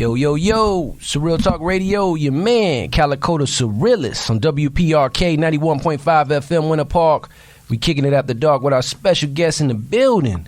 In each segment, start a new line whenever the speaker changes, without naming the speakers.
Yo, yo, yo, Surreal Talk Radio, your man, Calico the Surrealist on WPRK 91.5 FM, Winter Park. We kicking it after dark with our special guest in the building.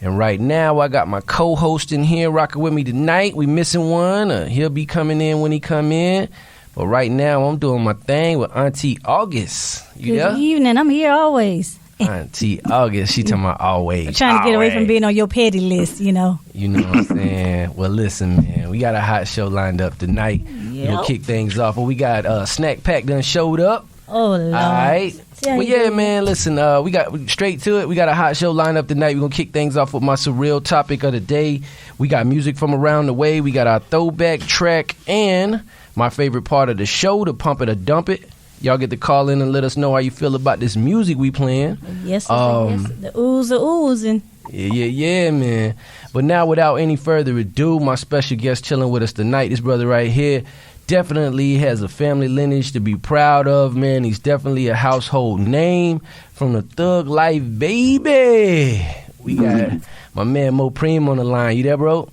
And right now, I got my co-host in here rocking with me tonight. We missing one. He'll be coming in when he come in. But right now, I'm doing my thing with Auntie August.
Good evening. I'm here always.
Auntie August, she talking about always.
I'm trying to get away from being on your petty list, You know
what I'm saying? Well, listen, man. We got a hot show lined up tonight. Yep. We'll kick things off. But we got Snack Pack done showed up.
Oh, Lord.
All right. Well, yeah, man. Listen, we got straight to it. We got a hot show lined up tonight. We're going to kick things off with my surreal topic of the day. We got music from around the way. We got our throwback track and my favorite part of the show, the Pump It or Dump It. Y'all get to call in and let us know how you feel about this music we playing.
Yes, yes. The ooze are oozing.
Yeah, man. But now, without any further ado, my special guest chilling with us tonight, this brother right here, definitely has a family lineage to be proud of, man. He's definitely a household name from the Thug Life, baby. We got my man Mopreme on the line. You there, bro?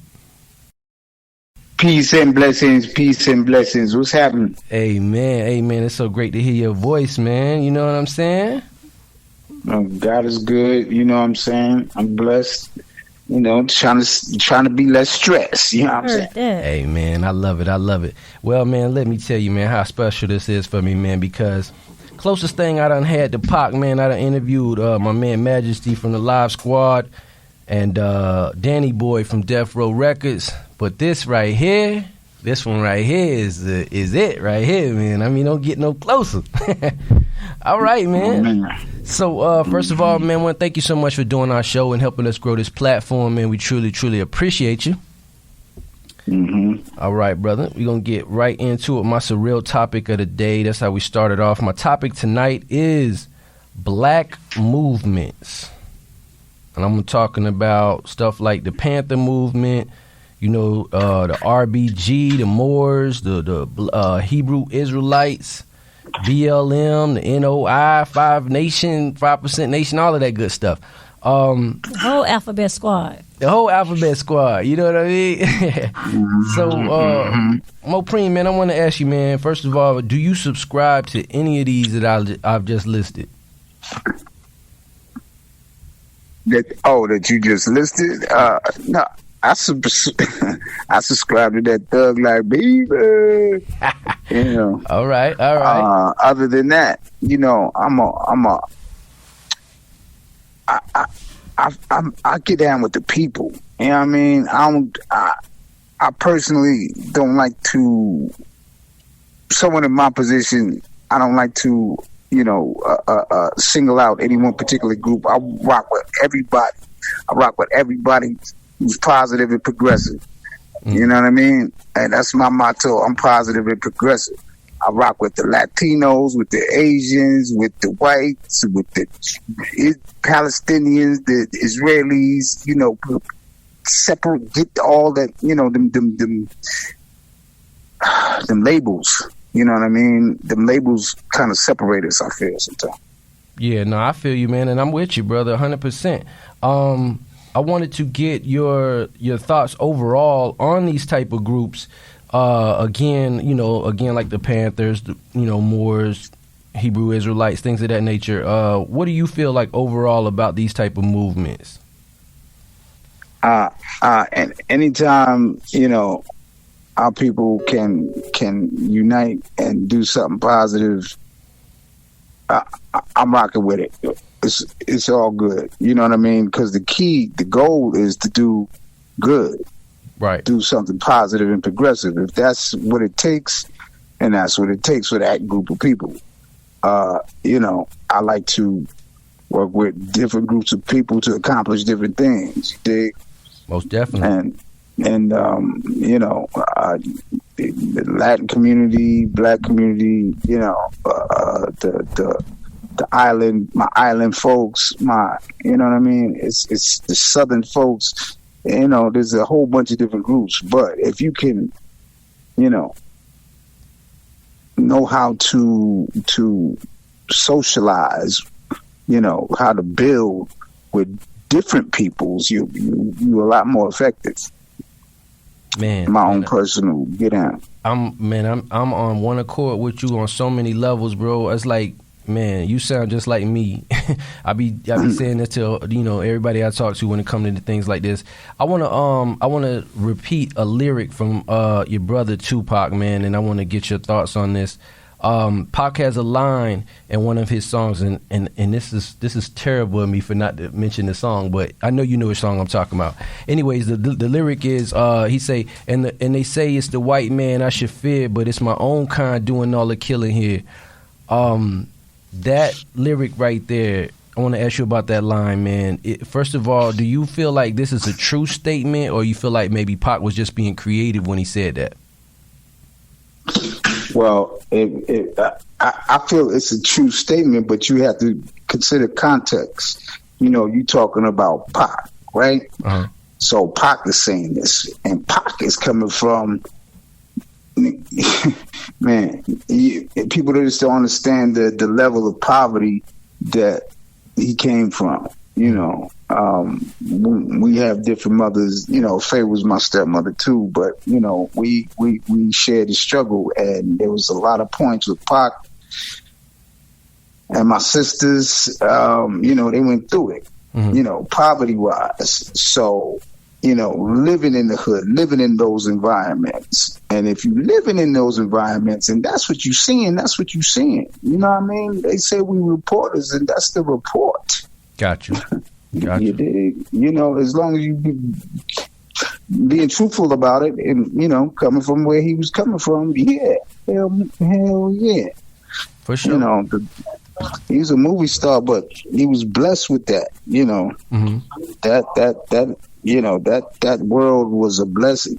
Peace and blessings, peace and blessings. What's happening?
Amen. It's so great to hear your voice, man. You know what I'm saying?
God is good. You know what I'm saying? I'm blessed. You know, trying to be less stressed. You know what I'm saying?
Hey, man, I love it. Well, man, let me tell you, man, how special this is for me, man, because closest thing I done had to Pac, man, I done interviewed my man Majesty from the Live Squad and Danny Boy from Death Row Records. But this one right here is it right here, man. I mean, don't get no closer. All right, man. So, first of all, man, I want to thank you so much for doing our show and helping us grow this platform, man. We truly, truly appreciate you. All right, brother. We're going to get right into it. My surreal topic of the day. That's how we started off. My topic tonight is black movements. And I'm talking about stuff like the Panther movement, you know, the RBG, the Moors, the Hebrew Israelites, BLM, the NOI, 5%, Nation, all of that good stuff.
The whole alphabet squad.
You know what I mean? So, Mopreme, man, I want to ask you, man, first of all, do you subscribe to any of these that I've just listed?
That you just listed? No, I subscribe to that Thug Life, baby. You know.
All right.
Other than that, you know, I get down with the people. You know what I mean? I personally don't like to. Someone in my position, I don't like to, you know, single out any one particular group. I rock with everybody. I rock with everybody who's positive and progressive. You know what I mean? And that's my motto. I'm positive and progressive. I rock with the Latinos, with the Asians, with the whites, with the Palestinians, the Israelis, you know, separate, get all that, you know, them labels. You know what I mean? Them labels kind of separate us, I feel, sometimes.
Yeah, no, I feel you, man, and I'm with you, brother, 100%. I wanted to get your thoughts overall on these type of groups. Again, like the Panthers, Moors, Hebrew Israelites, things of that nature. What do you feel like overall about these type of movements?
And anytime, you know, our people can unite and do something positive, I'm rocking with it. It's all good. You know what I mean? Because the goal is to do good.
Right.
Do something positive and progressive. If that's what it takes, and that's what it takes for that group of people. You know, I like to work with different groups of people to accomplish different things. You dig?
Most definitely.
And you know, the Latin community, Black community, you know, the island, my island folks, you know what I mean? It's the Southern folks. You know, there's a whole bunch of different groups. But if you can, you know how to socialize, you know, how to build with different peoples, you're a lot more effective.
Man,
my own personal get down.
I'm on one accord with you on so many levels, bro. It's like, man, you sound just like me. I be saying this to everybody I talk to when it comes to things like this. I wanna repeat a lyric from your brother Tupac, man, and I want to get your thoughts on this. Pac has a line in one of his songs, and this is terrible of me for not to mention the song, but I know you know which song I'm talking about. Anyways, the lyric is he say, and they say it's the white man I should fear, but it's my own kind doing all the killing here. That lyric right there, I want to ask you about that line, man. First of all, do you feel like this is a true statement, or you feel like maybe Pac was just being creative when he said that?
Well, I feel it's a true statement, but you have to consider context. You talking about Pac, right? Uh-huh. So Pac is saying this, and Pac is coming from, man, people just don't understand the level of poverty that he came from. We have different mothers. Faye was my stepmother too, but we shared the struggle, and there was a lot of points with Pac and my sisters. They went through it, poverty wise. So living in the hood, living in those environments. And if you're living in those environments and that's what you're seeing, that's what you're seeing. You know what I mean? They say we reporters, and that's the report.
Got you.
You dig? As long as you being truthful about it and, coming from where he was coming from, yeah. Hell yeah.
For sure.
He's a movie star, but he was blessed with that, Mm-hmm. That world was a blessing.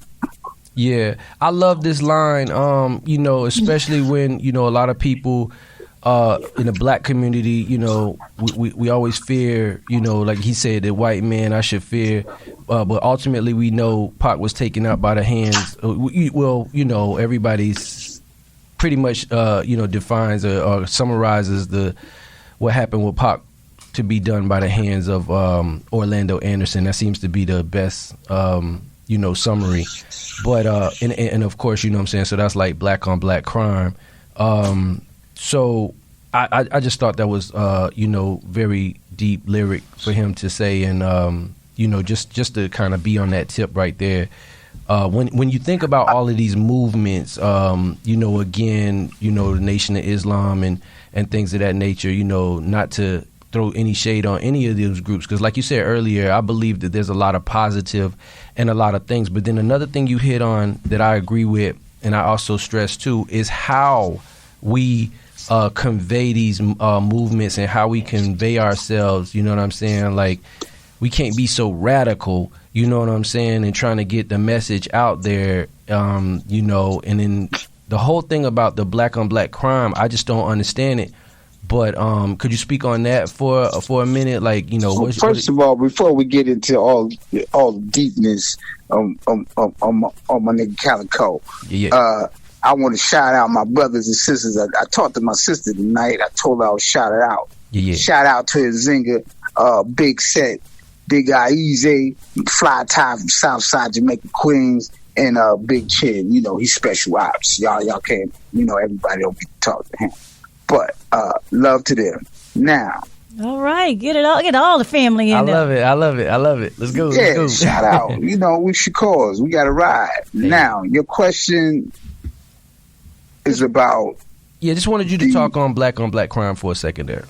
Yeah, I love this line, especially when, a lot of people in the black community, we always fear, like he said, the white man I should fear. But ultimately, we know Pac was taken out by the hands. Everybody's pretty much, defines or summarizes what happened with Pac to be done by the hands of Orlando Anderson. That seems to be the best, summary. But and of course, what I'm saying. So that's like black on black crime. So I just thought that was very deep lyric for him to say, and just to kind of be on that tip right there. When you think about all of these movements, again, the Nation of Islam and things of that nature, not to throw any shade on any of those groups, because like you said earlier, I believe that there's a lot of positive and a lot of things. But then another thing you hit on that I agree with, and I also stress too, is how we convey these movements and how we convey ourselves. You know what I'm saying? Like, we can't be so radical, you know what I'm saying, and trying to get the message out there, and then the whole thing about the black on black crime, I just don't understand it. But could you speak on that for a minute? Like,
first of all, before we get into all the deepness on my nigga Calico, I want to shout out my brothers and sisters. I talked to my sister tonight. I told her I would shout her out. Shout out to Zinga, Big Set, Big Easy, Fly Tie from Southside Jamaica, Queens, and Big Chin. He's special ops. Y'all can't. Everybody don't get to talk to him. But love to them. Now.
All right, get all the family in there.
I love it. Let's go.
Yeah,
let's go.
Shout out. We Shakurs. We got to ride. Yeah. Now, your question is about.
Yeah, just wanted you to talk on black crime for a second there.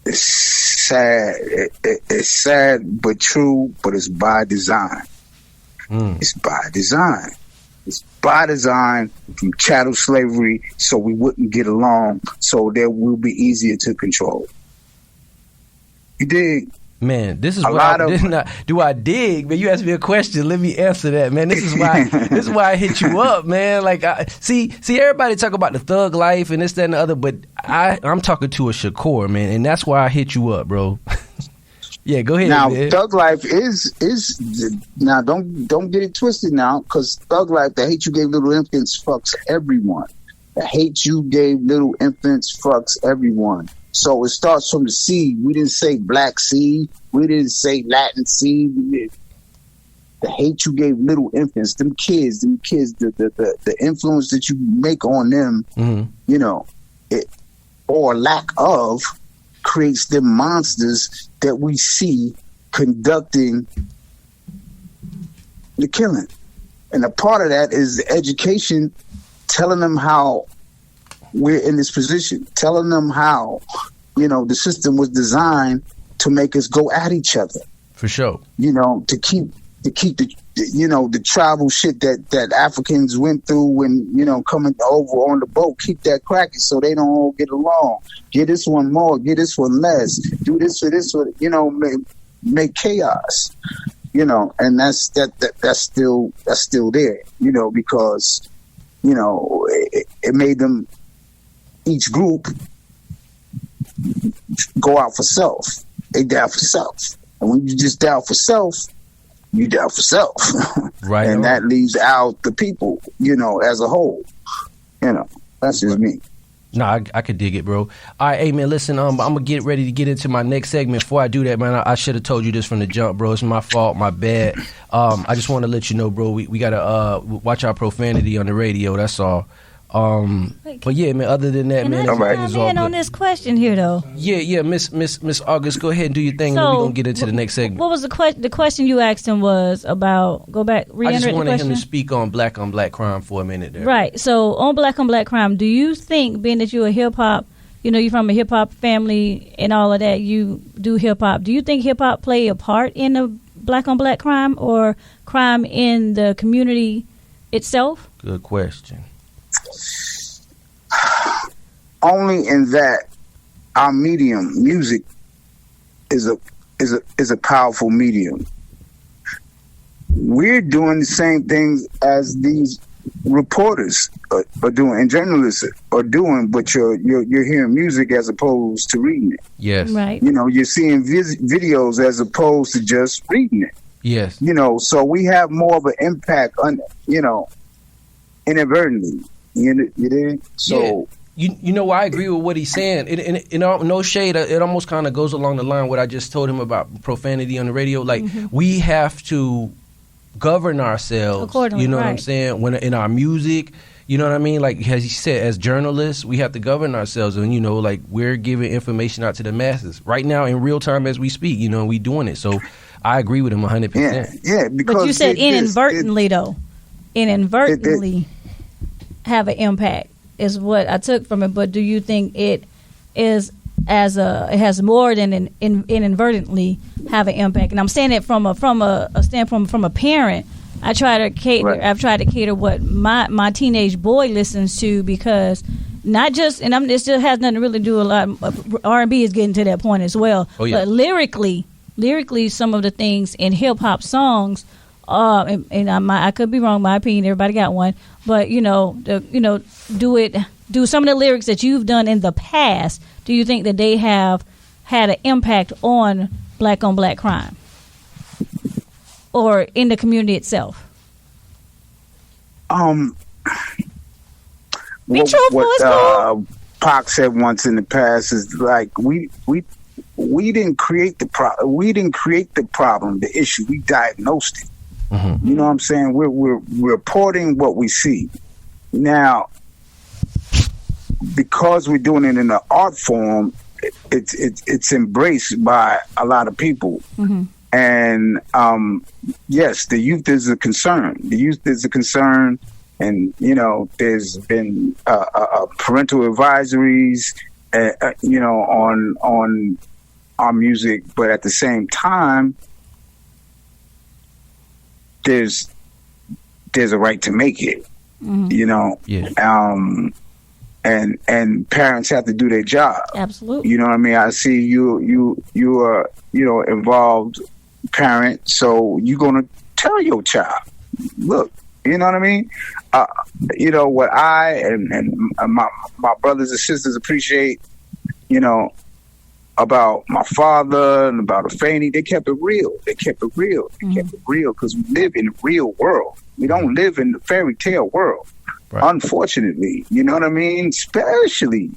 It's sad. It's sad but true, but it's by design. It's by design. It's by design from chattel slavery, so we wouldn't get along, so that we'll be easier to control. You dig?
Man, this is do I dig? Man, you asked me a question. Let me answer that, man. This is why I hit you up, man. Like, see, everybody talk about the thug life and this, that, and the other, but I'm talking to a Shakur, man, and that's why I hit you up, bro. Yeah, go ahead.
Now,
man.
Thug Life is now. Don't get it twisted now, because Thug Life, the hate you gave little infants fucks everyone. The hate you gave little infants fucks everyone. So it starts from the seed. We didn't say black seed. We didn't say Latin seed. the hate you gave little infants, them kids, the influence that you make on them, you know, it, or lack of, creates them monsters that we see conducting the killing. And a part of that is the education, telling them how we're in this position, telling them how, you know, the system was designed to make us go at each other.
For sure.
You know, to keep the, you know, the tribal shit that Africans went through when, you know, coming over on the boat, keep that cracking so they don't all get along. Get this one more, get this one less. Do this for this one, you know, make chaos. You know, and that's still there, you know, because, you know, it made them, each group, go out for self. They down for self. And when you just down for self, you down for self. Right. And that leaves out the people, you know, as a whole. You know, that's just me.
No, I could dig it, bro. All right, hey, man, listen, I'm going to get ready to get into my next segment. Before I do that, man, I should have told you this from the jump, bro. It's my fault, my bad. I just want to let you know, bro, we got to watch our profanity on the radio, that's all. But yeah, man, other than that, man, everything's all good.
On this question here, though.
Yeah, Miss August, go ahead and do your thing, and we're going to get into the next segment.
What was the question you asked him was about, go back, reiterate the question?
I just wanted him to speak on black crime for a minute there.
Right, so on black crime, do you think, being that you're a hip-hop, you know, you're from a hip-hop family and all of that, you do hip-hop, do you think hip-hop play a part in the black on black crime or crime in the community itself?
Good question.
Only in that our medium, music, is a powerful medium. We're doing the same things as these reporters are doing and journalists are doing, but you're hearing music as opposed to reading it.
Yes.
Right.
You know, you're seeing videos as opposed to just reading it.
Yes.
You know, so we have more of an impact on, you know, inadvertently. You did? So
you know, I agree with what he's saying. No shade. It almost kind of goes along the line what I just told him about profanity on the radio. Like we have to govern ourselves. Accordingly, you know what I'm saying? When in our music, you know what I mean? Like as he said, as journalists, we have to govern ourselves, and you know, like we're giving information out to the masses right now in real time as we speak. You know, we doing it. So I agree with him 100%.
Yeah. Because
but you said inadvertently, though. Inadvertently. Have an impact is what I took from it. But do you think it is it has more than inadvertently have an impact? And I'm saying it from a standpoint from a parent. I try to cater. Right. I've tried to cater what my teenage boy listens to, because not just it still has nothing to really do a lot. R&B is getting to that point as well. Oh, yeah. But lyrically, some of the things in hip hop songs. I could be wrong. My opinion, everybody got one. But do some of the lyrics that you've done in the past. Do you think that they have had an impact on black crime, or in the community itself? Be truthful.
What Pac said once in the past is like we didn't create the problem. We didn't create the problem, the issue. We diagnosed it. Mm-hmm. You know what I'm saying? We're reporting what we see. Now, because we're doing it in an art form, it's embraced by a lot of people. Mm-hmm. And yes, the youth is a concern. And you know, there's been parental advisories, on our music, but at the same time, there's a right to make it, you know. Yeah. And parents have to do their job.
Absolutely.
You know what I mean? I see you are, involved parent, so you're gonna tell your child, look, you know what I mean? What I and my brothers and sisters appreciate, about my father and about Afeni, they kept it real. They kept it real because we live in the real world. We don't live in the fairy tale world. Right. Unfortunately, you know what I mean? Especially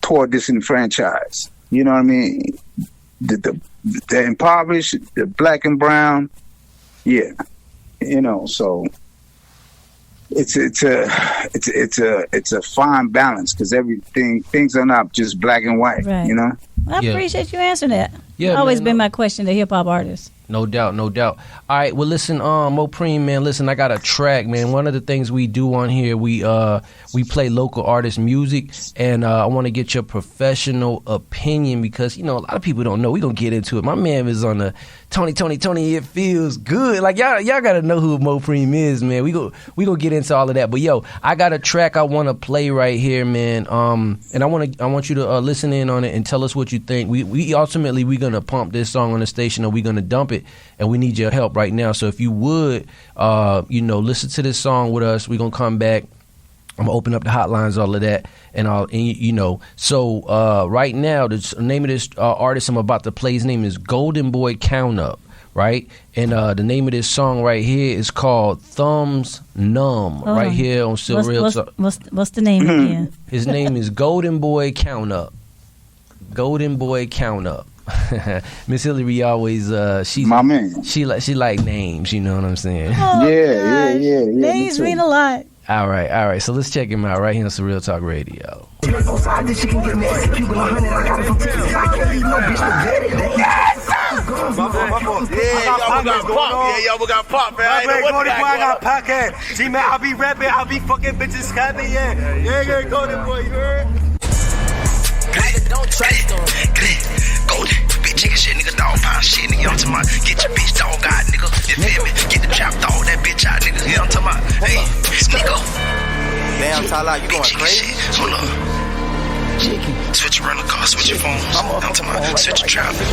poor disenfranchised. You know what I mean? The impoverished, the black and brown, Yeah, so it's a fine balance because things are not just black and white.
Right. I appreciate you answering that.
Yeah,
always been my question to hip hop artists.
No doubt. All right, well, listen, Mopreme, man, listen, I got a track, man. One of the things we do on here, we play local artist music, and I want to get your professional opinion because, a lot of people don't know. We gonna get into it. My man is on the Tony, it feels good. Like, y'all gotta know who Mopreme is, man. We gonna get into all of that. But, yo, I got a track I want to play right here, man, and I want you to listen in on it and tell us what you think. We ultimately, we're gonna pump this song on the station or we're gonna dump it. And we need your help right now. So if you would, listen to this song with us. We're going to come back. I'm going to open up the hotlines, all of that. So right now, the name of this artist I'm about to play, his name is Golden Boy Count Up, right? And the name of this song right here is called Thumbs Numb, right here on Still Real Talk.
What's the name again?
His name is Golden Boy Count Up. Golden Boy Count Up. Miss Hillary always she's my man. She like names, you know what I'm saying?
Oh, yeah. Names mean a lot.
All right. So let's check him out right here on Some Real Talk Radio.
We got pop, man. I got podcast. See, man, I be rapping, I be fucking bitches slapping, yeah, Golden Boy, you heard?
Don't trust them. Golden, big chicken shit, nigga, dog pound shit, nigga. I'm talking about, get your bitch dog out, nigga. You feel me? Get the trap dog, that bitch out, nigga. You know what I'm talking about? Hey, nigga.
Damn, Tyler, you going crazy?
Shit. Hold up. Switch your rental car, switch your phones. I'm talking about, switch your traffic.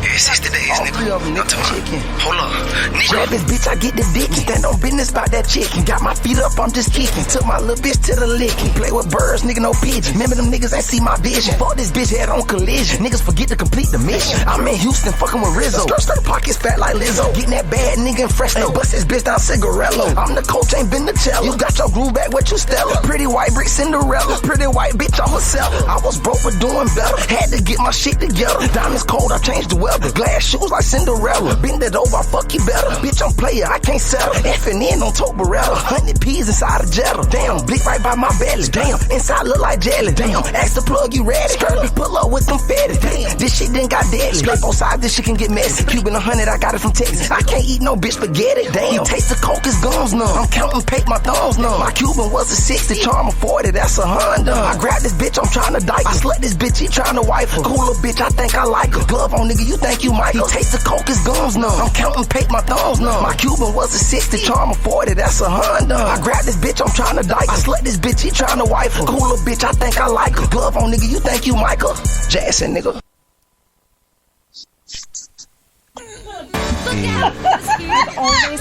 Yeah, 60 days, nigga. I'm talking about, hold up, nigga.
Grab this bitch, I get the dick. Stand on business about that chicken. Got my feet up, I'm just kicking. Took my little bitch to the licking. Play with birds, nigga, no pigeons. Remember them niggas ain't see my vision. Fuck this bitch head on collision. Niggas forget to complete the mission. I'm in Houston, fucking with Rizzo. Skirt pockets fat like Lizzo. Getting that bad nigga in Fresno. Bust this bitch down Cigarello. I'm the coach, ain't been the cello. You got your groove back, what you Stella? Pretty white brick Cinderella. Pretty white bitch, I'm a seller. I was broke but doing better. Had to get my shit together. Diamonds cold, I changed the weather. Glass shoes like Cinderella. Bend it over, I fuck you better. Bitch, I'm player, I can't settle. Effing in on Tobarella. 100 peas inside a Jetta. Damn, blick right by my belly. Damn, inside look like jelly. Damn, ask the plug, you ready? Pull up with confetti. Damn, this shit done got deadly. Straight on side, this shit can get messy. Cuban 100, I got it from Texas. I can't eat no bitch spaghetti. Damn, you taste the coke, his gums numb. I'm counting paper, my thumbs numb. My Cuban was a 60, charm a 40, that's a Honda. I grabbed this bitch, I'm trying to dike. I slut this bitch, he trying to wife her. Cooler bitch, I think I like her. Glove on, nigga, you think you Michael. He taste the coke, his gums numb. I'm counting paper, my thumbs numb. My Cuban was a 60, charm a 40, that's a Honda. I grabbed this bitch, I'm trying to dike. I slut this bitch, he trying to wife her. Cooler bitch, I think I like her. Glove on, nigga, you think you Michael. Jackson, nigga.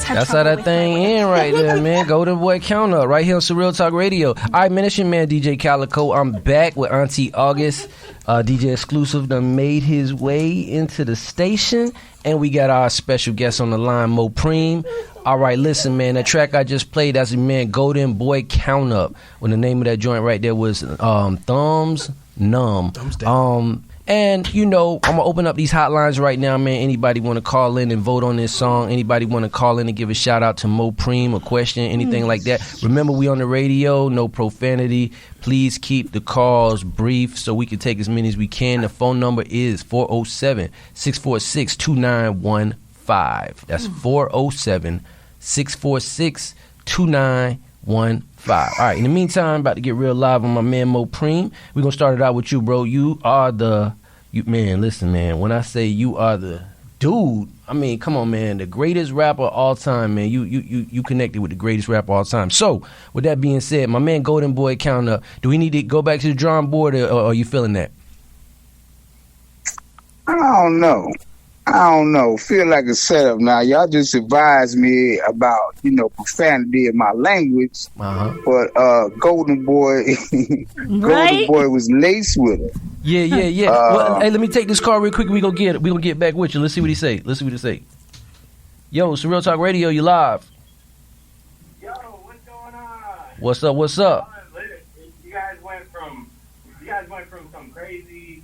That's how that thing in right there, man. Golden Boy Count Up right here on Surreal Talk Radio. All right, man, it's your man DJ Calico. I'm back with Auntie August. DJ Exclusive done made his way into the station, and we got our special guest on the line, Mopreme. All right, listen, man, that track I just played, that's a man, Golden Boy Count Up. When the name of that joint right there was Thumbs Numb.
Thumbs down.
And, you know, I'm going to open up these hotlines right now, man. Anybody want to call in and vote on this song? Anybody want to call in and give a shout out to Mopreme, a question, anything like that? Remember, we on the radio, no profanity. Please keep the calls brief so we can take as many as we can. The phone number is 407-646-2915. That's 407-646-2915. All right, in the meantime, about to get real live on my man Mopreme. We're going to start it out with you, bro. You are man, listen, man. When I say you are the dude, I mean, come on, man. The greatest rapper of all time, man. You connected with the greatest rapper of all time. So, with that being said, my man Golden Boy Count Up, do we need to go back to the drawing board or are you feeling that?
I don't know. Feel like a setup now. Y'all just advised me about, profanity in my language.
Uh-huh.
But Golden Boy, Golden Boy was laced with it.
Yeah. Well, hey, let me take this call real quick. We gonna get back with you. Let's see what he say. Yo, it's Real Talk Radio. You live?
Yo, what's going on?
What's up?
You guys went from some crazy,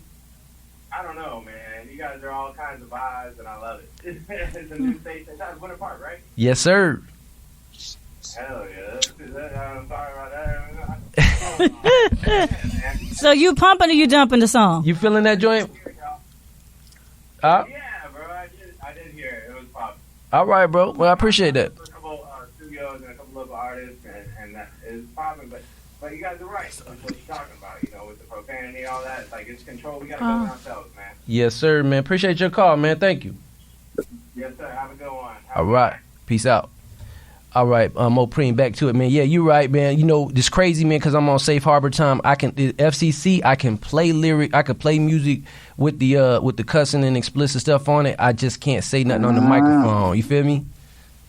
I don't know, man. You guys are all kinds of vibes, and I love it. It's a new station. That's Winter Park, right?
Yes, sir.
Hell yeah. I'm sorry about that.
So you pumping or you dumping the song?
You feeling that joint?
Yeah, bro. I did hear it. It was popping.
All right, bro. Well, I appreciate that.
A couple studios and a couple local artists, and that is popping. But you guys are right. That's what you're talking about. You know, with the profanity and all that. It's like it's control. We got to go ourselves, man.
Yes, sir, man. Appreciate your call, man. Thank you.
Yes, sir. Have a good one.
All right. Peace out. All right, Mopreme, back to it, man. Yeah, you're right, man. You know, this crazy, man, because I'm on Safe Harbor time. I can FCC. I can play I could play music with the cussing and explicit stuff on it. I just can't say nothing on the microphone. You feel me?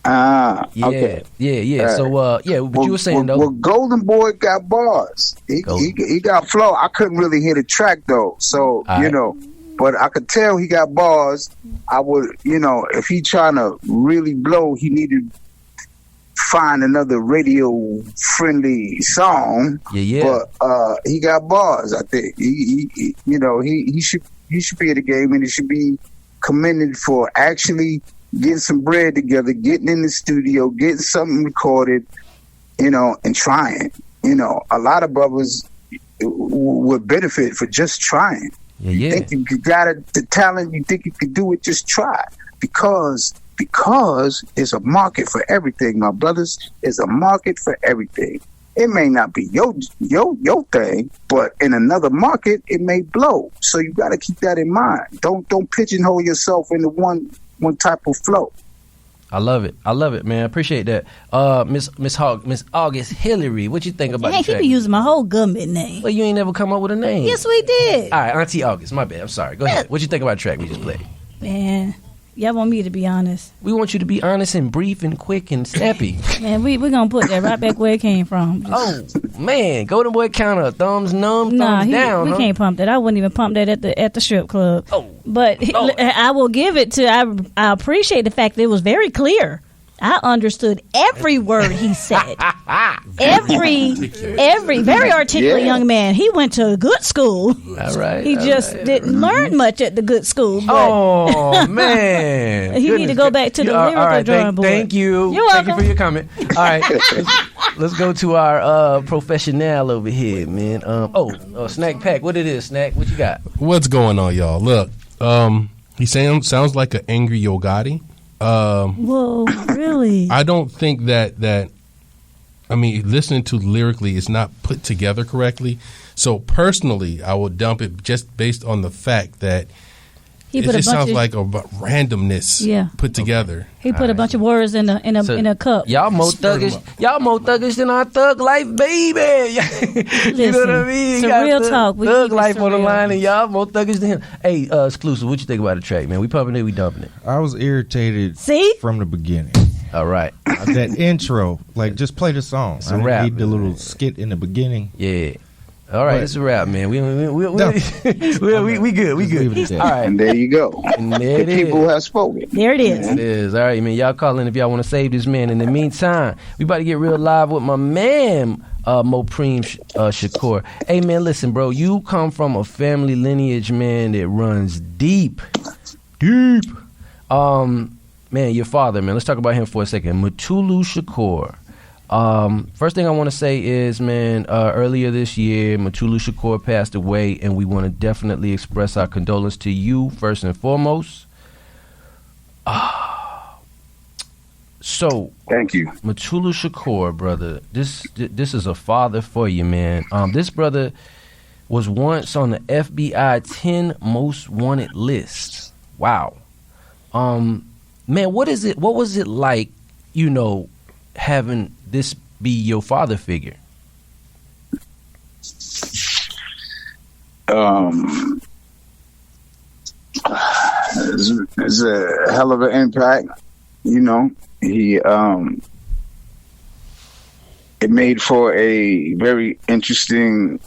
Yeah,
okay. Yeah.
Right.
So, what you were saying though?
Well, Golden Boy got bars. He got flow. I couldn't really hear the track though, so you know. But I could tell he got bars. I would, you know, if he trying to really blow, he needed to find another radio friendly song.
Yeah.
But he got bars. I think he you know, he should be in the game, and he should be commended for actually getting some bread together, getting in the studio, getting something recorded, you know, and trying. You know, a lot of brothers would benefit for just trying.
Yeah.
You think you got the talent, you think you can do it, just try. Because it's a market for everything, my brothers. It's a market for everything. It may not be your thing, but in another market, it may blow. So you got to keep that in mind. Don't pigeonhole yourself into one type of flow.
I love it, man. I appreciate that. Miss August Hillary, what you think about the
He
track?
be using my whole government name.
Well, you ain't never come up with a name.
Yes, we did.
All right, Auntie August, my bad. I'm sorry. Go ahead. What you think about the track we just played?
Man, y'all want me to be honest.
We want you to be honest and brief and quick and snappy.
Man, we're going to put that right back where it came from.
Oh, man. Golden Boy counter. Thumbs numb, thumbs down.
We can't pump that. I wouldn't even pump that at the strip club.
Oh.
But I will give it to, I appreciate the fact that it was very clear. I understood every word he said. every very articulate young man. He went to a good school.
All right.
He just didn't learn much at the good school. But
oh man,
he need to go back to the lyrical drawing board.
Thank you.
You're welcome.
Thank you for your comment. All right, let's go to our professional over here, man. Snack Pack. What it is, Snack? What you got?
What's going on, y'all? Look, he sounds like an angry Yo Gotti.
Whoa, really?
I don't think that I mean, listening to lyrically is not put together correctly. So personally, I will dump it just based on the fact that it just sounds like a randomness put together.
He put a bunch of words in a cup.
Y'all more thuggish than our thug life, baby. You know what I mean?
It's real talk.
Thug life on the line, and y'all more thuggish than him. Hey, Exclusive, what you think about the track, man? We pumping it, we dumping it.
I was irritated from the beginning.
All right.
That intro, like, just play the song.
It's a rap.
Need the little skit in the beginning.
Yeah. All right, it's a wrap, man. We good. We good. All right,
and there you go.
And there
the people have spoken.
There it is.
It is. All right, man. Y'all call in if y'all want to save this man. In the meantime, we about to get real live with my man, Mopreme Shakur. Hey, man, listen, bro. You come from a family lineage, man, that runs deep. Man, your father, man. Let's talk about him for a second. Mopreme Shakur. First thing I want to say is, man, earlier this year, Mopreme Shakur passed away, and we want to definitely express our condolence to you first and foremost. So,
thank you,
Mopreme Shakur, brother. This is a father for you, man. This brother was once on the FBI 10 most wanted list. Wow. Man, what was it like, you know, having this be your father figure?
It's a hell of an impact. You know, he it made for a very interesting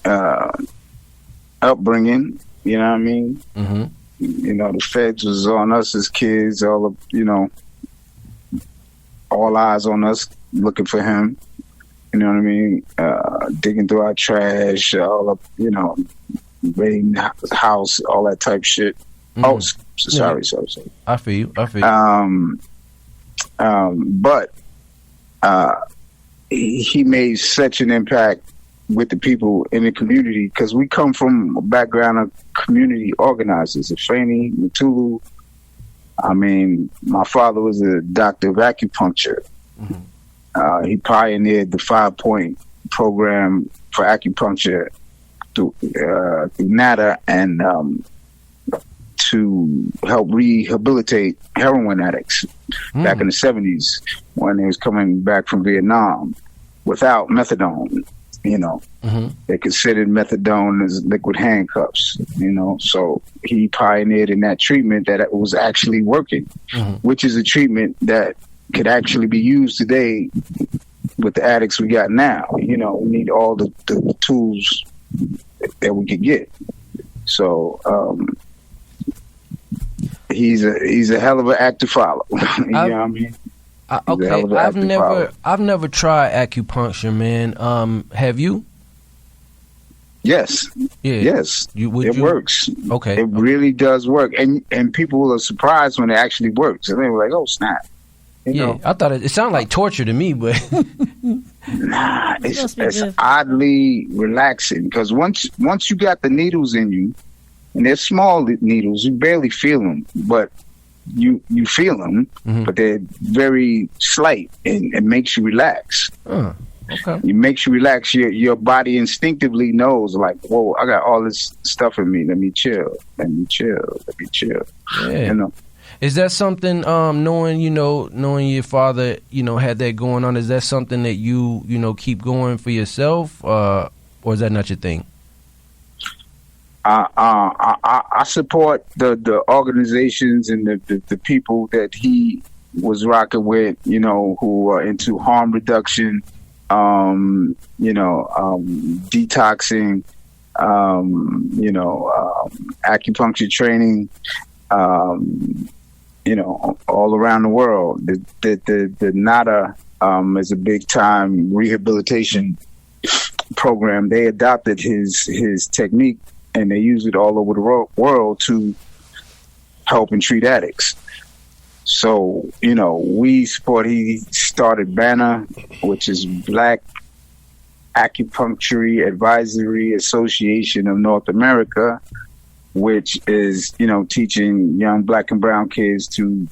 upbringing. You know what I mean?
Mm-hmm.
You know, the feds was on us as kids. All eyes on us, looking for him. You know what I mean? Digging through our trash, all up, you know, raiding the house, all that type shit. Sorry.
I feel you.
But he made such an impact with the people in the community because we come from a background of community organizers. Afeni, Matulu. I mean, my father was a doctor of acupuncture. Mm-hmm. He pioneered the 5-point program for acupuncture through NADA and to help rehabilitate heroin addicts back in the 70s when they was coming back from Vietnam without methadone. You know, they considered methadone as liquid handcuffs, you know, so he pioneered in that treatment that it was actually working, which is a treatment that could actually be used today with the addicts we got now. You know, we need all the tools that we could get. So, he's a hell of an act to follow. You know what I mean?
I've never tried acupuncture, man. Have you?
Yes.
Yeah.
Yes. It works.
Okay.
It really does work, and people are surprised when it actually works. And they were like, "Oh snap!" You know?
I thought it sounded like torture to me, but
nah, it's oddly relaxing because once you got the needles in you, and they're small needles, you barely feel them, but you feel them, but they're very slight, and it makes you relax.
Okay.
It makes you relax. Your body instinctively knows, like, whoa, I got all this stuff in me. Let me chill.
Yeah.
You know.
Is that something, knowing your father, had that going on, is that something that you keep going for yourself, or is that not your thing?
I support the organizations and the people that he was rocking with, who are into harm reduction, detoxing, acupuncture training, all around the world. The NADA is a big time rehabilitation program. They adopted his technique and they use it all over the world to help and treat addicts. So, we support, he started BANA, which is Black Acupuncture Advisory Association of North America, which is, teaching young Black and brown kids to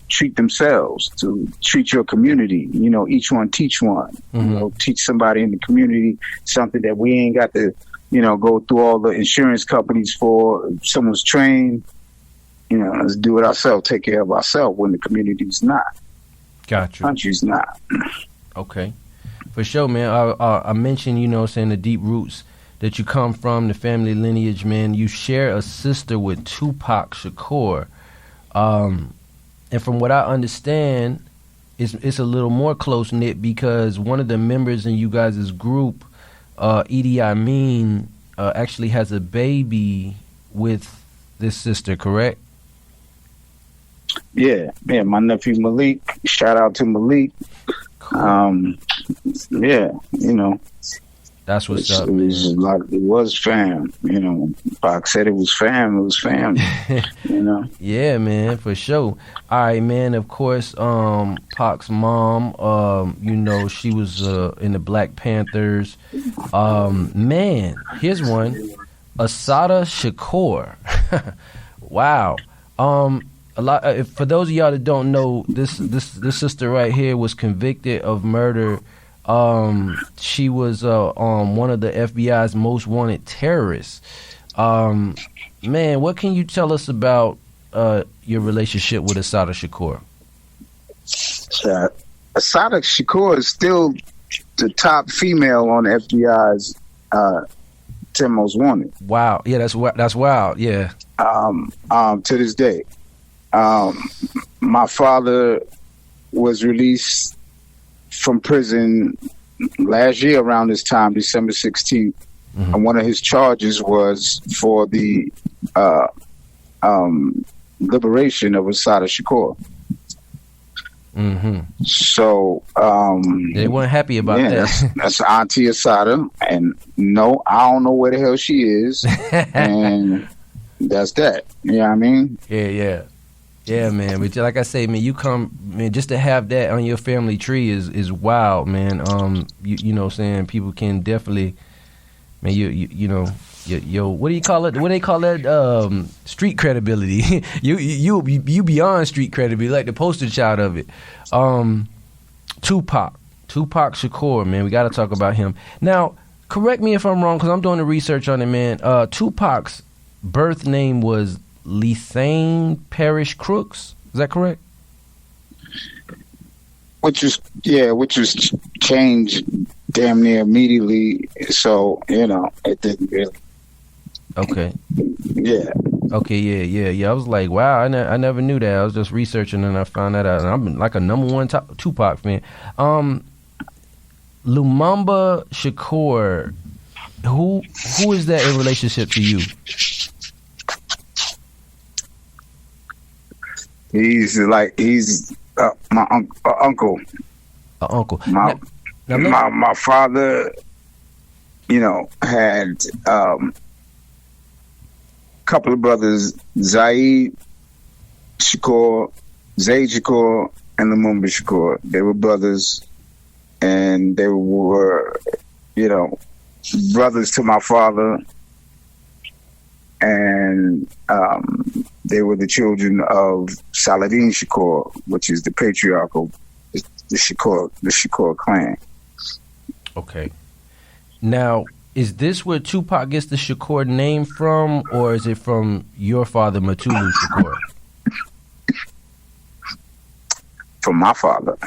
treat themselves, to treat your community, each one teach one, teach somebody in the community something that we ain't got to, go through all the insurance companies for. Someone's trained, let's do it ourselves, take care of ourselves when the community's not.
Gotcha.
Country's not.
Okay. For sure, man. I mentioned, the deep roots that you come from, the family lineage, man. You share a sister with Tupac Shakur. And from what I understand, it's a little more close-knit because one of the members in you guys' group, Idi Amin, actually has a baby with this sister, correct?
Yeah, my nephew Malik. Shout out to Malik. Cool.
That's what's up.
It was fam. Pac said it was fam. It was family.
Yeah, man, for sure. All right, man. Of course, Pac's mom. She was in the Black Panthers. Man, here's one. Assata Shakur. Wow. A lot. For those of y'all that don't know, this sister right here was convicted of murder. She was one of the FBI's most wanted terrorists. Man, what can you tell us about your relationship with Assata Shakur?
Assata Shakur is still the top female on the FBI's 10 most wanted.
Wow, yeah, that's wild. Yeah.
To this day, my father was released from prison last year around this time, December 16th. And one of his charges was for the liberation of Assata Shakur. So
they weren't happy about that.
That's Auntie Assata, and no, I don't know where the hell she is. And that's that. You know what I mean?
Yeah, man. But like I say, man, you come, man, just to have that on your family tree is wild, man. You know what I'm saying? People can definitely, man, you know, yo, what do you call it? What do they call that? Street credibility. you beyond street credibility, like the poster child of it. Tupac Shakur, man, we got to talk about him. Now, correct me if I'm wrong, because I'm doing the research on it, man. Tupac's birth name was Lesane Parrish Crooks. Is that correct?
Which was changed damn near immediately. So, you know, it didn't really.
Okay.
Yeah.
Okay, yeah. I was like, wow, I never knew that. I was just researching and I found that out. And I'm like a number one Tupac fan. Lumumba Shakur, who is that in relationship to you?
He's my uncle.
Uncle.
My father, you know, had a couple of brothers, Zaid Shakur, and Lumumba Shakur. They were brothers, and they were, you know, brothers to my father, and they were the children of Saladin Shakur, which is the patriarchal, the Shakur clan.
Okay. Now, is this where Tupac gets the Shakur name from, or is it from your father, Matulu Shakur?
From my father.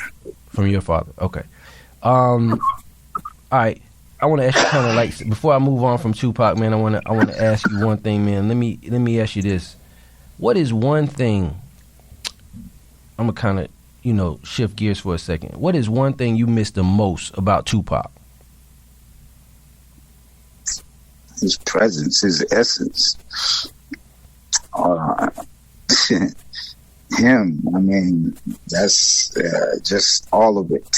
From your father. Okay. All right. I want to ask you kind of like, before I move on from Tupac, man, I want to ask you one thing, man. Let me ask you this. What is one thing, I'm going to kind of, you know, shift gears for a second. What is one thing you miss the most about Tupac?
His presence, his essence. Him, I mean, that's just all of it.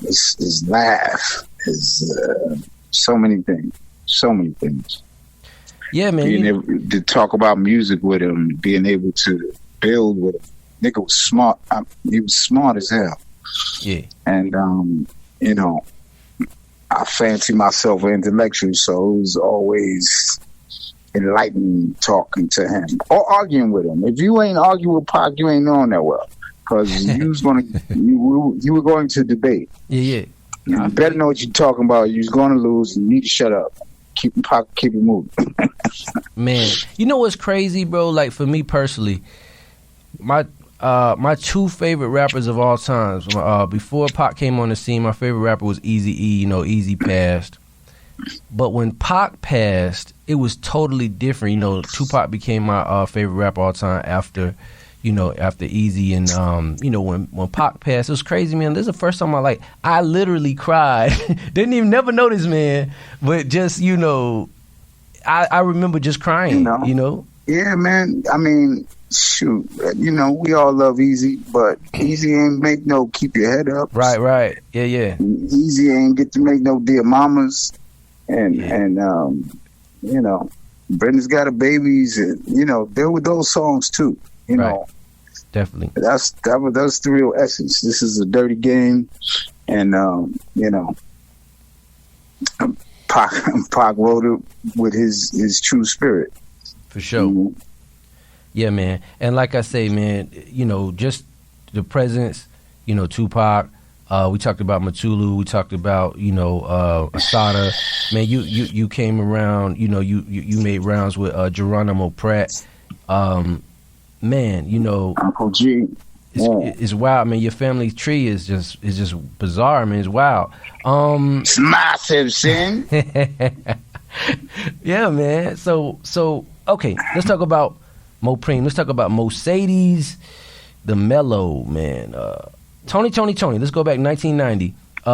His laugh, so many things. Yeah, man. Being able to talk about music with him, being able to build with him. Nigga was smart. He was smart as hell.
Yeah.
And, you know, I fancy myself an intellectual, so it was always enlightening talking to him or arguing with him. If you ain't arguing with Pac, you ain't knowing that well, because you were going to debate.
Yeah.
You better know what you're talking about. You're going to lose. You need to shut up. Keep it moving.
Man, you know what's crazy, bro? Like, for me personally, my two favorite rappers of all times, before Pac came on the scene, my favorite rapper was Eazy-E. You know, Eazy passed. But when Pac passed, it was totally different. You know, Tupac became my favorite rapper all time after Eazy. And, you know, when Pac passed, it was crazy, man. This is the first time I literally cried. Didn't even never notice, man. But just, you know, I remember just crying, you know?
Yeah, man. I mean, shoot, you know, we all love Eazy, but Eazy ain't make no keep your head up.
Right. Yeah.
Eazy ain't get to make no Dear Mamas. And you know, Brenda's Got a Babies, and, you know, there were those songs too. You know,
definitely.
That's the real essence. This is a dirty game, and you know, Pac wrote it with his true spirit.
For sure. Mm-hmm. Yeah, man. And like I say, man, you know, just the presence, you know, Tupac. We talked about Matulu. We talked about, you know, Asada. Man, you came around. You know, you made rounds with Geronimo Pratt. Man, you know,
Uncle G.
It's wild, man. Your family tree is just bizarre, man. It's wild.
It's massive, son.
Yeah, man. So okay, let's talk about Mopreme. Let's talk about Mercedes, the Mellow, man. Tony. Let's go back 1990.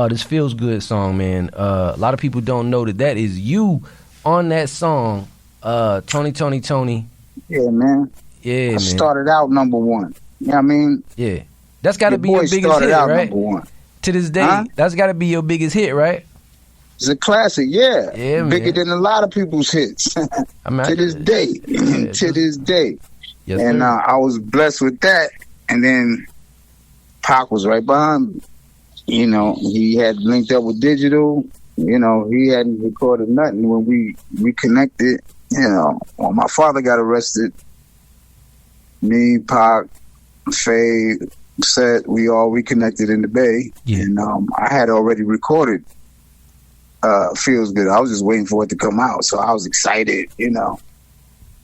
This Feels Good song, man. A lot of people don't know that is you on that song. Tony.
Yeah, man.
Yeah, man.
Started out number one. You know what I mean?
Yeah. That's got to be your biggest hit, right? Number one. To this day, That's got to be your biggest hit, right?
It's a classic, yeah. Bigger
man.
than a lot of people's hits.
I mean,
to this day. To this day.
Yes,
and I was blessed with that. And then Pac was right behind me. You know, he had linked up with Digital. You know, he hadn't recorded nothing when we reconnected. You know, when my father got arrested, me, Pac, Faye, Set, we all reconnected in the Bay. Yeah. And I had already recorded Feels Good. I was just waiting for it to come out. So I was excited, you know.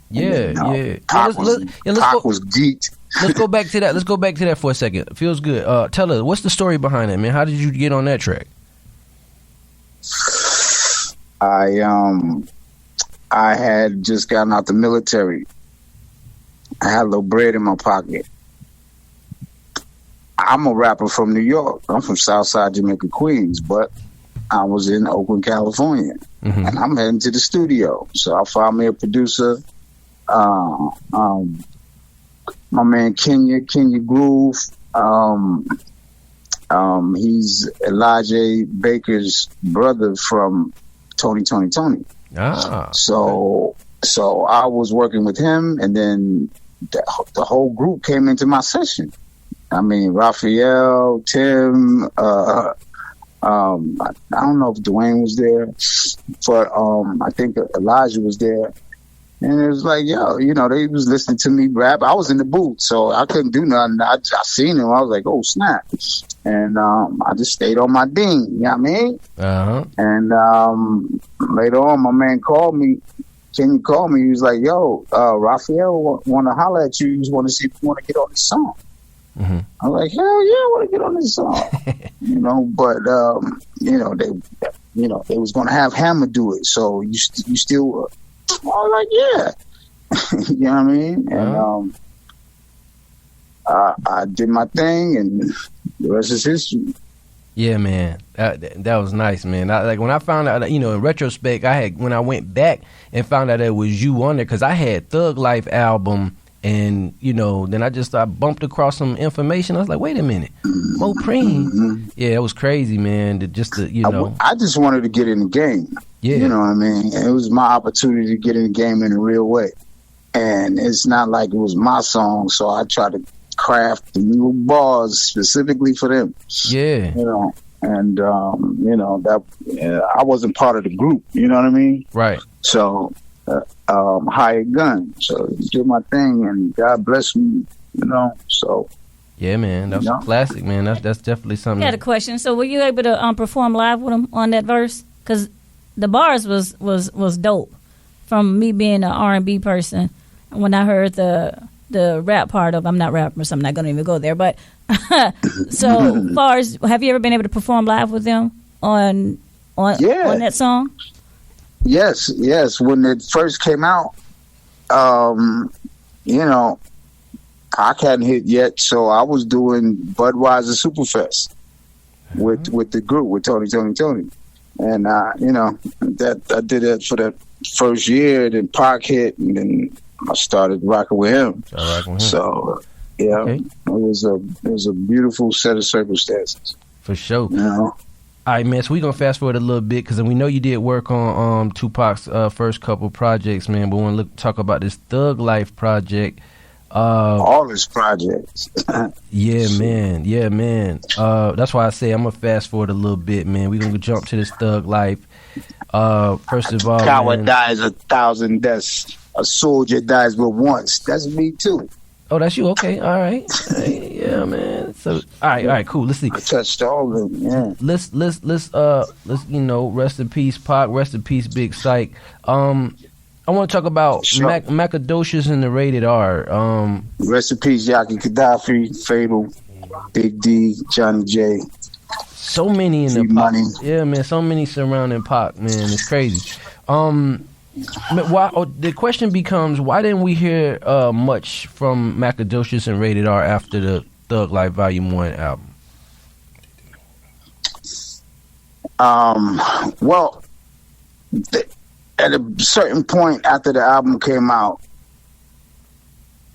Yeah, yeah.
Pac was geeked.
Let's go back to that. Let's go back to that for a second. Feels Good. Tell us, what's the story behind it, man? How did you get on that track?
I had just gotten out the military. I had a little bread in my pocket. I'm a rapper from New York. I'm from Southside Jamaica, Queens, but I was in Oakland, California, and I'm heading to the studio. So I found me a producer, my man Kenya Groove. He's Elijah Baker's brother from Tony. So I was working with him, and then the whole group came into my session. I mean, Raphael, Tim, I don't know if Dwayne was there, but I think Elijah was there. And it was like, yo, you know, they was listening to me rap. I was in the booth, so I couldn't do nothing. I seen him. I was like, oh, snap. And I just stayed on my ding, you know what I mean? And later on, my man called me. Kenny called me. He was like, yo, Raphael want to holler at you. He just want to see if you want to get on this song. I was like, hell yeah, I want to get on this song. You know, but, you know, they was going to have Hammer do it. So you still... I was like, yeah. You know what I mean? And I did my thing, and the rest is history.
Yeah, man. That was nice, man. Like when I found out, you know, in retrospect, when I went back and found out it was you on there, because I had Thug Life album, and, you know, then I bumped across some information. I was like, wait a minute, Mopreme. Yeah, it was crazy, man. I just
wanted to get in the game. Yeah. You know what I mean? It was my opportunity to get in the game in a real way. And it's not like it was my song, so I tried to craft the new bars specifically for them. Yeah. You know, and, you know, that I wasn't part of the group, you know what I mean?
Right.
So, hired gun. So, did my thing, and God bless me, you know, so.
Yeah, man, that's a classic, man. That's definitely something.
I had a question. So, were you able to perform live with him on that verse? Because the bars was dope. From me being an R&B person, when I heard the rap part of, I'm not rapping, so I'm not going to even go there. But so, far as, have you ever been able to perform live with them on that song?
Yes. When it first came out, you know, Pac hadn't hit yet, so I was doing Budweiser Superfest with the group, with Tony. And, you know, that I did it for the first year, then Pac hit, and then I started rocking with him. So, yeah, okay. It was a beautiful set of circumstances.
For sure.
You know?
All right, man, so we're going to fast forward a little bit, because we know you did work on Tupac's first couple projects, man, but we want to talk about this Thug Life project.
All his projects.
Yeah, man. That's why I say I'm going to fast forward a little bit, man. We're going to jump to this Thug Life. First of all,
coward dies 1,000 deaths. A soldier dies but once. That's me, too.
Oh, that's you? Okay, all right. Yeah, man. So, all right, cool. Let's see.
I touched all of them. Yeah.
Let's you know, rest in peace, Pac. Rest in peace, Big Psych. I want to talk about Macadocious and the Rated R.
Rest in peace, Yaki Gaddafi, Fatal, Big D, Johnny J.
So many in the Pac. Yeah, man. So many surrounding Pac, man. It's crazy. The question becomes, why didn't we hear much from Macadocious and Rated R after the Thug Life Volume 1 album?
Well, at a certain point after the album came out,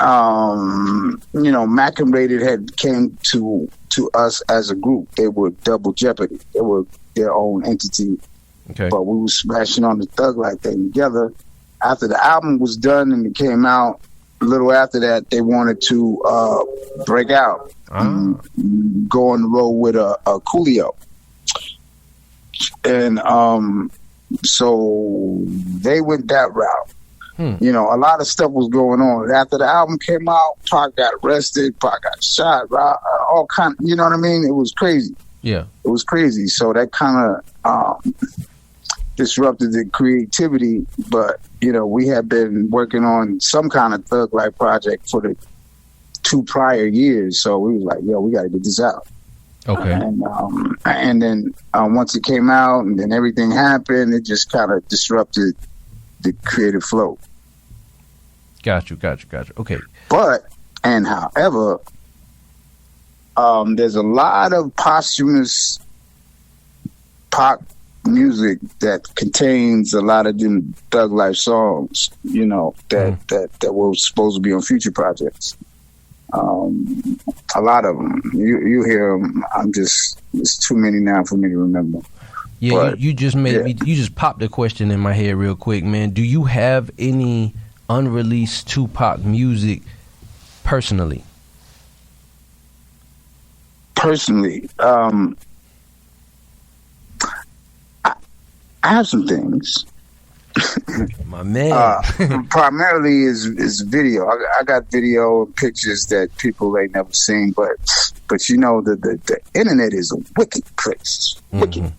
you know, Mac and Rated had came to us as a group. They were Double Jeopardy. They were their own entity.
Okay.
But we was smashing on the Thug Life thing together. After the album was done and it came out, a little after that, they wanted to break out, go on the road with a Coolio. And so they went that route. You know, a lot of stuff was going on. After the album came out, Pac got arrested, Pac got shot, all kind of, you know what I mean? It was crazy.
Yeah.
It was crazy. So that kind of disrupted the creativity. But, you know, we had been working on some kind of Thug Life project for the 2 prior years. So we was like, yo, we got to get this out.
Okay.
And then once it came out and then everything happened, it just kind of disrupted the creative flow.
Got you. Okay.
But, and however, there's a lot of posthumous pop music that contains a lot of them Thug Life songs, you know, that were supposed to be on future projects. A lot of them. You hear them. It's too many now for me to remember.
Yeah,
but,
you just made me. You just popped a question in my head real quick, man. Do you have any unreleased Tupac music personally?
Personally, I have some things.
My man.
Primarily is video. I got video and pictures that people ain't never seen, but you know the internet is a wicked place. Wicked.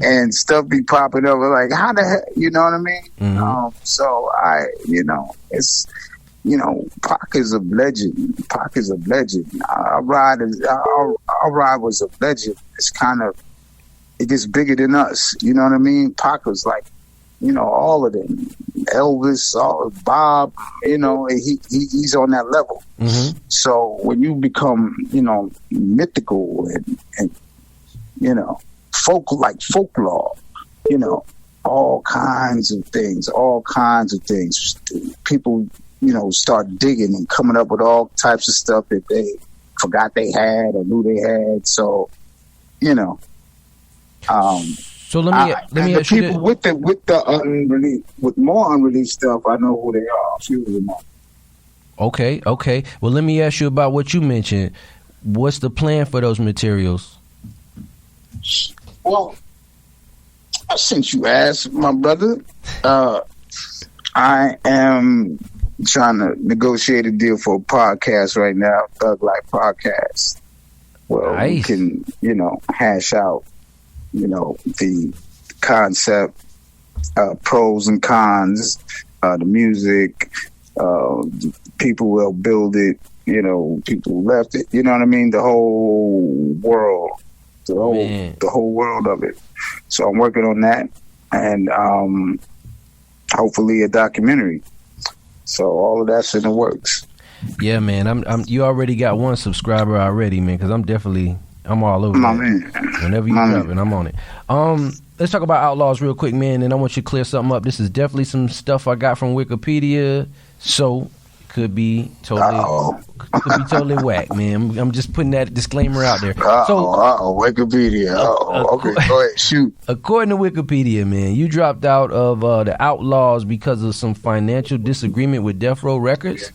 And stuff be popping up like, how the heck, you know what I mean? So it's, you know, Pac is a legend. Pac is a legend. Our ride was a legend. It's kind of, it gets bigger than us. You know what I mean? Pac was like, you know, all of them. Elvis, Bob, you know, he's on that level. So when you become, you know, mythical and you know, folklore, you know, all kinds of things. People, you know, start digging and coming up with all types of stuff that they forgot they had or knew they had. So, you know,
so let me ask you
people with the unreleased, with more unreleased stuff, I know who they are. A few of them are.
Okay. Well, let me ask you about what you mentioned. What's the plan for those materials?
Well, since you asked, my brother, I am trying to negotiate a deal for a podcast right now, Thug Life Podcast, where we can, you know, hash out, you know, the concept, pros and cons, the music, people will build it, you know, people left it, you know what I mean? The whole world. The whole world of it. So I'm working on that, and hopefully a documentary. So all of that's in the works.
Yeah, man. You already got one subscriber already, man. Because I'm all over.
My
that.
man.
Whenever you drop it, I'm on it. Let's talk about Outlaws real quick, man. And I want you to clear something up. This is definitely some stuff I got from Wikipedia, so could be totally whack, man. I'm just putting that disclaimer out there.
Wikipedia. Okay, go ahead, shoot.
According to Wikipedia, man, you dropped out of the Outlaws because of some financial disagreement with Death Row Records?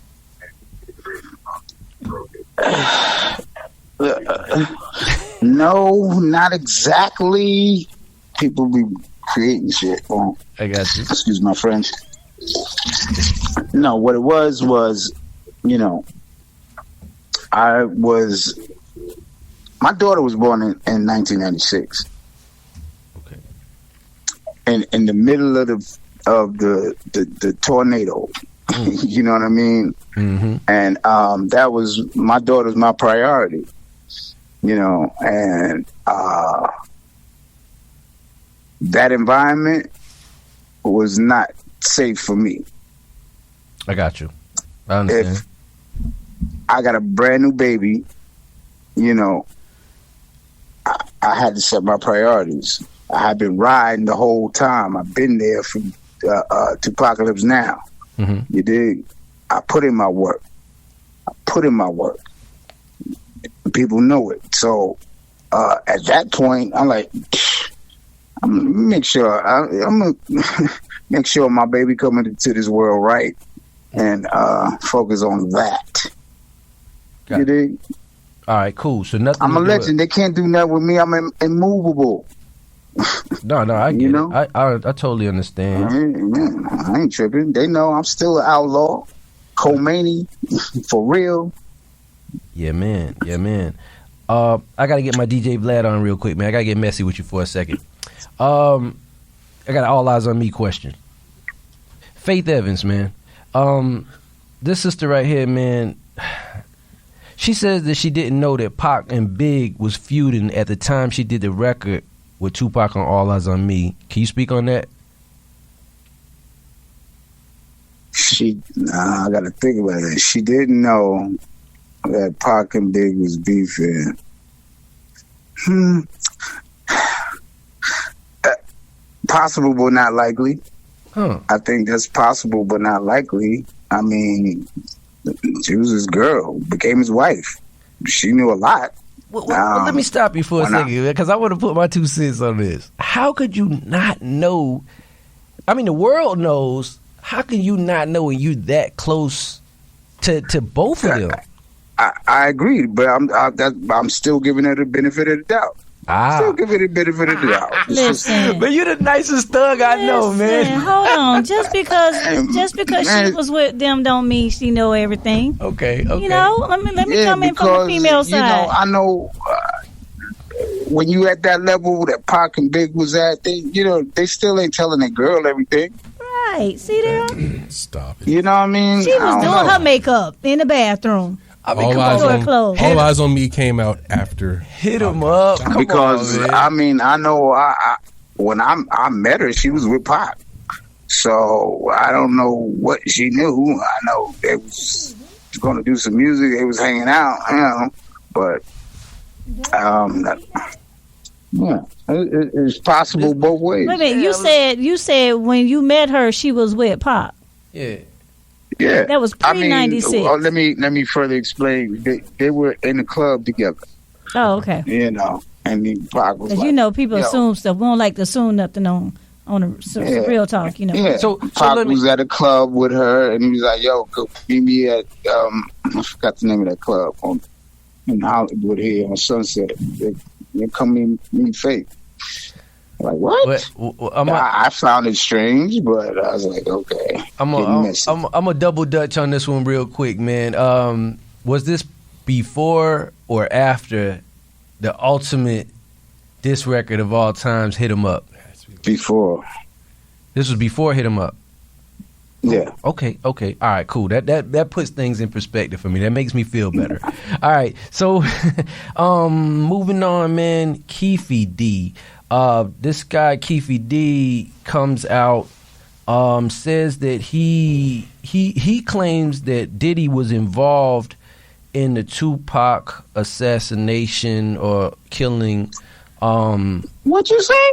No, not exactly. People be creating shit.
I got you.
Excuse my French. No, what it was, you know, my daughter was born in 1996.
Okay.
And in the middle of the tornado, you know what I mean? And that was, my daughter's my priority, you know, and that environment was not safe for me.
I got you. I understand.
If I got a brand new baby, you know, I had to set my priorities. I had been riding the whole time. I've been there from Tupacalypse Now. You dig? I put in my work. People know it. So at that point, I'm like, I'm gonna make sure I'm gonna make sure my baby coming into this world right, and focus on that. You dig?
All right, cool. So nothing.
I'm a legend. They can't do nothing with me. I'm immovable.
No, I get it. I totally understand.
I ain't tripping. They know I'm still an outlaw. Khomeini, for real.
Yeah, man. I gotta get my DJ Vlad on real quick, man. I gotta get messy with you for a second. I got an all eyes on me question. Faith Evans, man. This sister right here, man. She says that she didn't know that Pac and Big was feuding at the time she did the record with Tupac on All Eyes on Me. Can you speak on that?
I got to think about it. She didn't know that Pac and Big was beefing. Possible, but not likely. I think that's possible, but not likely. I mean, she was his girl, became his wife. She knew a lot.
Well, let me stop you for a second, because I want to put my 2 cents on this. How could you not know? I mean, the world knows. How can you not know when you that close to both of them?
I agree, but I'm still giving her the benefit of the doubt. Still giving her the benefit of the doubt.
Listen,
but you the nicest thug I know, man.
Hold on, just because she was with them don't mean she know everything.
Okay.
You know, let me come in from the female side.
You know, I know when you at that level that Pac and Big was at, they still ain't telling their girl everything.
Right? See there?
Stop it.
You know what I mean?
She was doing her makeup in the bathroom.
I mean, All Eyes on Me came out after.
Hit him up.
Because I mean, I know when I met her, she was with Pac. So I don't know what she knew. I know they was going to do some music. They was hanging out, But it's possible both ways.
Wait a minute, you said when you met her, she was with Pac.
Yeah.
Yeah,
that was pre-96.
Let me further explain. They were in the club together.
Oh, okay.
You know, and Pac was like,
people assume stuff. We don't like to assume nothing on the real talk. You know.
Yeah. So Pac was at a club with her, and he was like, "Yo, go meet me at I forgot the name of that club in Hollywood here on Sunset. They come meet Faith." Like, what? I found it strange, but I was like, okay.
I'm a double dutch on this one real quick, man. Was this before or after the ultimate diss record of all times, Hit 'Em Up?
Before.
This was before Hit 'Em Up?
Yeah.
Okay. All right, cool. That puts things in perspective for me. That makes me feel better. All right, so moving on, man. Keefe D. This guy Keefe D comes out, says that he claims that Diddy was involved in the Tupac assassination or killing.
What'd you say?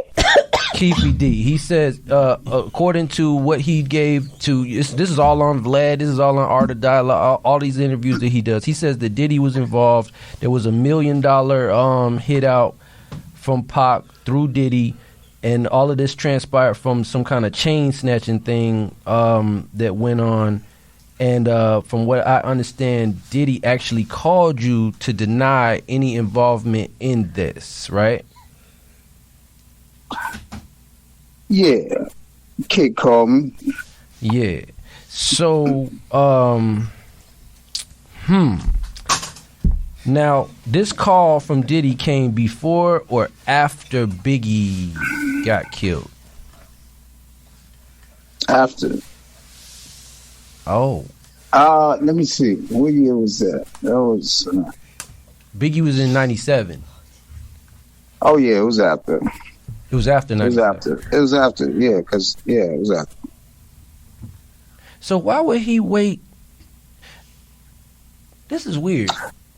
Keefe D. He says, according to what he gave to this is all on Vlad. This is all on Art of Dialogue. All these interviews that he does. He says that Diddy was involved. There was $1 million hit out from Pac through Diddy, and all of this transpired from some kind of chain snatching thing that went on. And from what I understand, Diddy actually called you to deny any involvement in this, right?
Yeah, kid called me.
Yeah. So, Now, this call from Diddy came before or after Biggie got killed?
After.
Oh.
Let me see. What year was that? That was...
Biggie was in 97.
Oh, yeah, it was after.
It was after 97.
It was after, yeah, because, it was after.
So why would he wait? This is weird.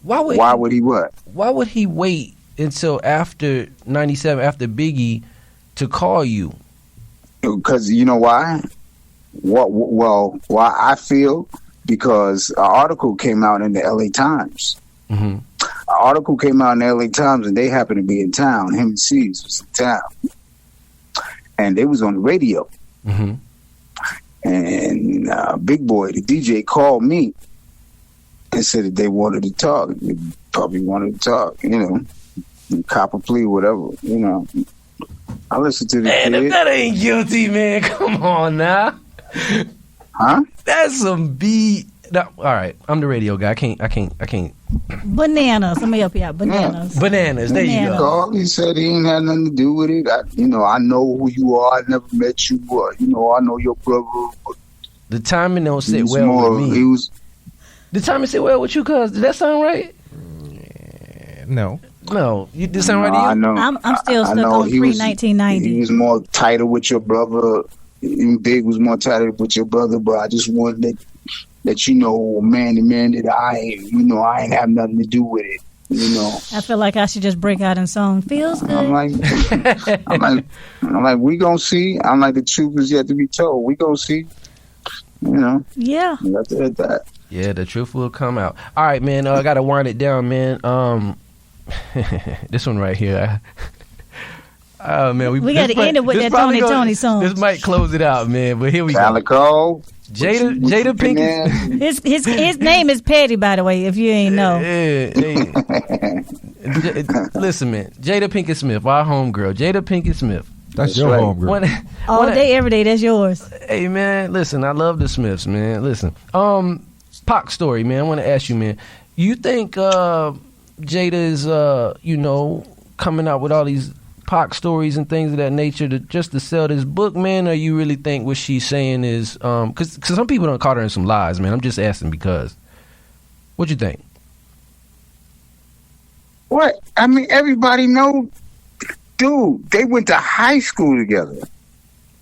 Why would he what? Why would he wait until after 97, after Biggie, to call you?
Because you know why? Why I feel, because an article came out in the LA Times.
Mm-hmm.
An article came out in the LA Times, and they happened to be in town. Him and C's was in town. and they was on the radio.
Mm-hmm.
And Big Boy, the DJ, called me and said that they wanted to talk. They probably wanted to talk, cop a plea, whatever, I listened to the
Man,
kid.
if that ain't guilty, man, come on now.
Huh?
That's some beat. No, all right, I'm the radio guy. I can't.
Bananas. Let me help you out. Bananas.
Yeah.
Bananas. There you go.
Called, he said he ain't had nothing to do with it. I know who you are. I never met you. I know your brother.
The timing don't sit well with me. The timing sit well with you, cuz. Did that sound right?
No.
No. You did sound right to you?
I know.
I'm still stuck on pre-1990.
He was more tighter with your brother. Big was more tighter with your brother, but I just wanted that man to man, that I ain't have nothing to do with it.
I feel like I should just break out in song. Feels good.
I'm like, we gonna see. I'm like, the truth is yet to be told. We gonna see.
Yeah.
That's that.
Yeah, the truth will come out. All right, man. I gotta wind it down, man. This one right here. Oh man, we got to end it with that Tony song. This might close it out, man. But here we
go.
Jada Pinkett.
His name is Petty, by the way. If you ain't know.
Listen, man. Jada Pinkett Smith, our homegirl. Jada Pinkett Smith.
That's your homegirl.
All day, every day. That's yours.
Hey man, listen. I love the Smiths, man. Listen. Pac story, man. I want to ask you, man. You think Jada is, coming out with all these Pac stories and things of that nature just to sell this book, man? Or you really think what she's saying is, because some people don't caught her in some lies, man. I'm just asking because. What you think?
What? I mean, everybody know, dude, they went to high school together.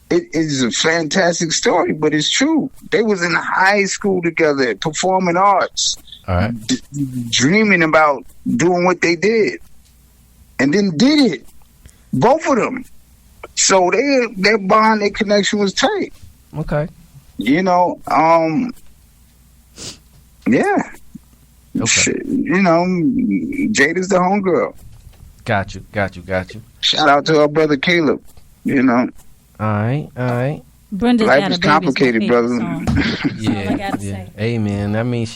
It is a fantastic story, but it's true. They was in high school together, performing arts,
all right,
dreaming about doing what they did, and then did it. Both of them. So their bond, their connection was tight.
Okay.
Yeah.
Okay.
Jada's the homegirl.
Got you.
Shout out to our brother Caleb.
All right.
Brenda's
life is complicated, brother.
Yeah. Hey, man. I mean,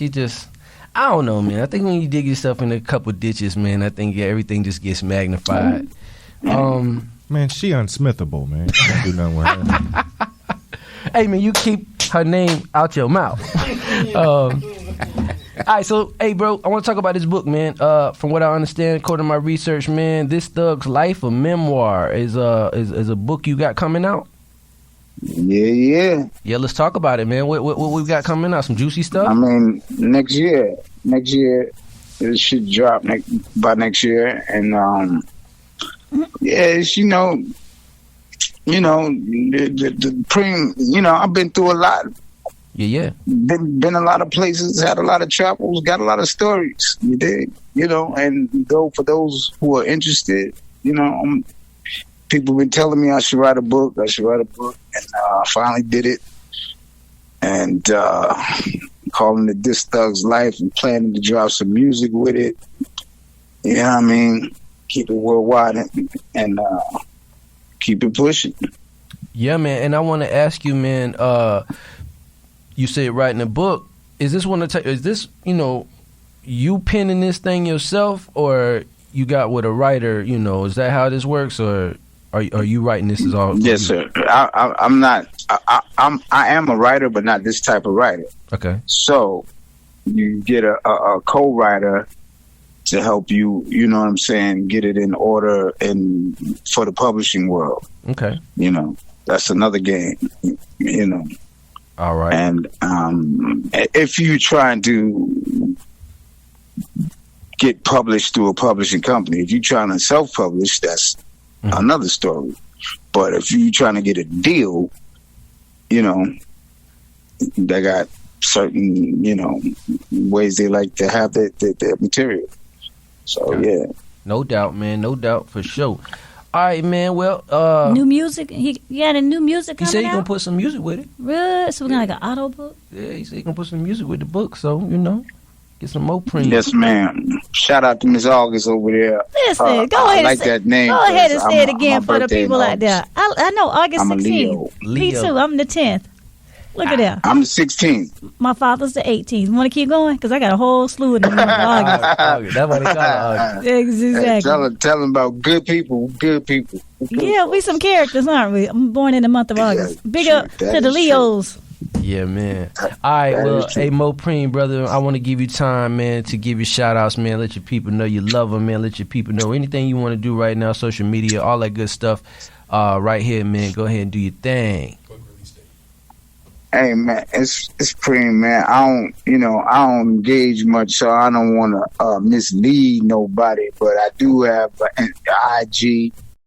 I don't know, man. I think when you dig yourself in a couple ditches, man, I think everything just gets magnified.
Man, she unsmithable, man. Can't do nothing with her.
Hey, man, you keep her name out your mouth. All right, so, hey, bro, I want to talk about this book, man. From what I understand, according to my research, man, This Thug's Life, a memoir, is a book you got coming out.
Yeah.
Yeah, let's talk about it, man. What we got coming out? Some juicy stuff?
I mean, next year, it should drop by next year, and it's the Preem. I've been through a lot.
Yeah.
Been a lot of places, had a lot of travels, got a lot of stories. You did, and for those who are interested, people been telling me I should write a book, and I finally did it. And calling it This Thug's Life, and planning to drop some music with it. You know what I mean? Keep it worldwide and keep it pushing.
Yeah, man. And I want to ask you, man. You said writing a book. Is this is this you penning this thing yourself, or you got with a writer? Is that how this works, or are you writing this as all?
Yes, sir. I'm not. I am a writer, but not this type of writer.
Okay.
So you get a co-writer to help you. You know what I'm saying? Get it in order for the publishing world.
Okay.
That's another game.
All right.
And if you trying to get published through a publishing company, if you're trying to self-publish, that's another story. But if you're trying to get a deal, they got certain, ways they like to have their material. So, yeah.
No doubt, man. No doubt, for sure. All right, man. Well,
new music. He got a new music coming out.
He said he gonna put some music with it.
Really? So we're gonna like an auto book.
Yeah, he said he gonna put some music with the book. So Get some Mopreme.
Yes, ma'am. Shout out to Miss August over there.
Listen, go ahead.
I like that name.
Go ahead and say it again
my
for the
birthday
people out there. I know August
I'm a
16th. Me
Leo.
too. I'm the 10th. Look at that.
I'm the 16th.
My father's the 18th. Want to keep going? Because I got a whole slew of them.
August. That's what they call August.
Exactly.
Hey, tell them about good people. Good people.
Yeah, we some characters, aren't we? I'm born in the month of August. Big
true.
up
That
to the
is
Leos.
Yeah, man. All right, well, hey, Mopreme, brother, I want to give you time, man, to give your shout-outs, man. Let your people know you love them, man. Let your people know anything you want to do right now, social media, all that good stuff. Right here, man. Go ahead and do your thing.
Hey, man, it's Preem, man. I don't engage much, so I don't want to mislead nobody, but I do have an IG.